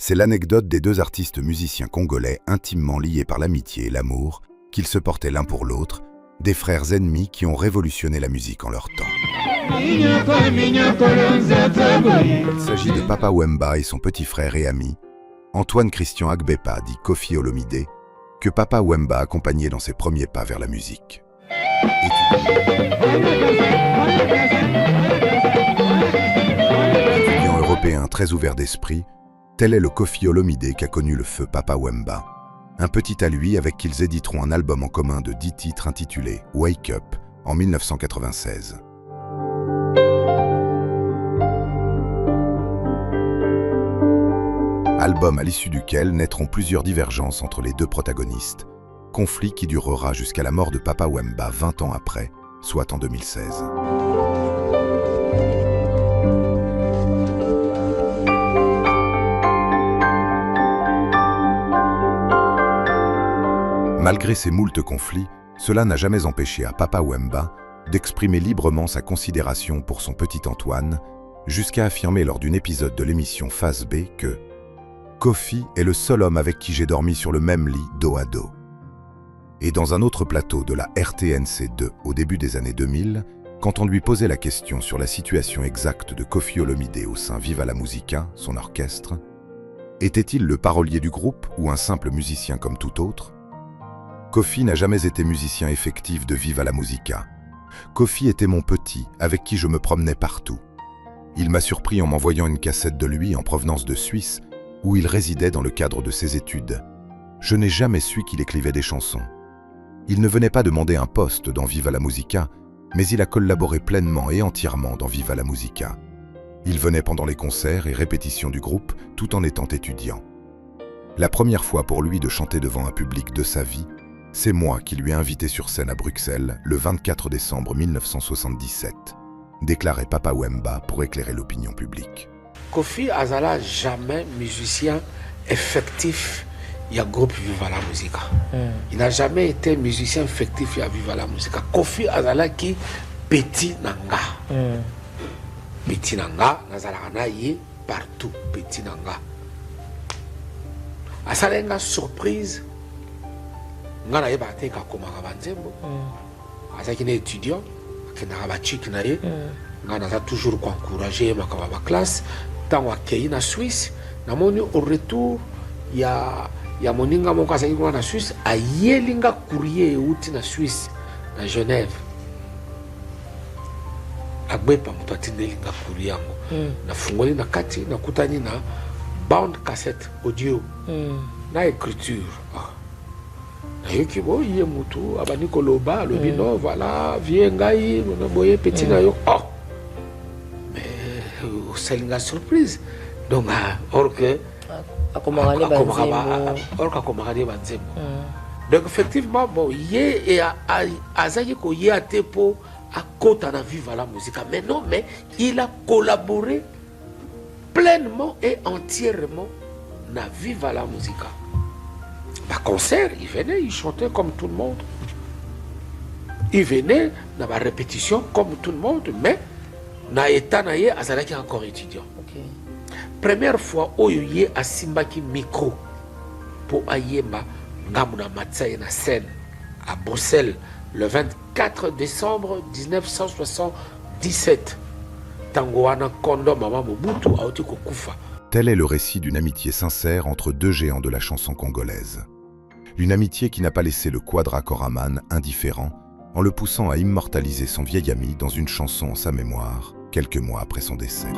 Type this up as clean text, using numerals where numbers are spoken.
C'est l'anecdote des deux artistes musiciens congolais intimement liés par l'amitié et l'amour, qu'ils se portaient l'un pour l'autre, des frères ennemis qui ont révolutionné la musique en leur temps. Il s'agit de Papa Wemba et son petit frère et ami, Antoine Christian Agbepa, dit Koffi Olomidé, que Papa Wemba accompagnait dans ses premiers pas vers la musique. Étudiant européen très ouvert d'esprit, tel est le Koffi Olomidé qu'a connu le feu Papa Wemba, un petit à lui avec qui ils éditeront un album en commun de 10 titres intitulé « Wake Up » en 1996. Album à l'issue duquel naîtront plusieurs divergences entre les deux protagonistes, conflit qui durera jusqu'à la mort de Papa Wemba 20 ans après, soit en 2016. Malgré ces moultes conflits, cela n'a jamais empêché à Papa Wemba d'exprimer librement sa considération pour son petit Antoine, jusqu'à affirmer lors d'un épisode de l'émission Phase B que « Koffi est le seul homme avec qui j'ai dormi sur le même lit dos à dos ». Et dans un autre plateau de la RTNC2 au début des années 2000, quand on lui posait la question sur la situation exacte de Koffi Olomidé au sein Viva la Musica, son orchestre, était-il le parolier du groupe ou un simple musicien comme tout autre? Koffi n'a jamais été musicien effectif de Viva la Musica. Koffi était mon petit, avec qui je me promenais partout. Il m'a surpris en m'envoyant une cassette de lui en provenance de Suisse, où il résidait dans le cadre de ses études. Je n'ai jamais su qu'il écrivait des chansons. Il ne venait pas demander un poste dans Viva la Musica, mais il a collaboré pleinement et entièrement dans Viva la Musica. Il venait pendant les concerts et répétitions du groupe, tout en étant étudiant. La première fois pour lui de chanter devant un public de sa vie, c'est moi qui lui ai invité sur scène à Bruxelles le 24 décembre 1977, déclarait Papa Wemba pour éclairer l'opinion publique. Koffi azala jamais musicien effectif. Il y a groupe Viva la Musica. Il n'a jamais été musicien effectif à Viva la Musica. Koffi azala qui petit nanga. Petit nanga, nazala yi partout petit nanga. Asalenga surprise. Ngana yeba te ka komaka banzembo. Azaki ne étudiant, akendaka bachiki na ye. Ngana za toujours encourager makaba ba classe. Tant akei na Suisse, namoni au retour ya moninga moko azaki na Suisse, ayelinga courrier euti na Suisse na Genève. Agbepa mutu atindelinga courrier yango. Na fungoli na kati na kutani na bound cassette audio. Na écriture. Nayoki boye mutu abani koloba lobi no voilà viens ngai boye petit na yo. Oh. Mais c'est une surprise. Donc or que donc effectivement bon yé et azaki ko yé atepo à côté na Viva la Musica. Mais non, mais il a collaboré pleinement et entièrement na Viva la Musica. À concert, il venait, il chantait comme tout le monde. Il venait dans la répétition comme tout le monde, mais na état na ye azalaki encore étudiant. Okay. Première fois où il y a Simbaki micro pour ayema ngamuna matsaye na scène à Bruxelles le 24 décembre 1977. Tangoana Kondo Mama Mobutu a été kokufa. Tel est le récit d'une amitié sincère entre deux géants de la chanson congolaise. Une amitié qui n'a pas laissé le Quadra Koraman indifférent en le poussant à immortaliser son vieil ami dans une chanson en sa mémoire quelques mois après son décès.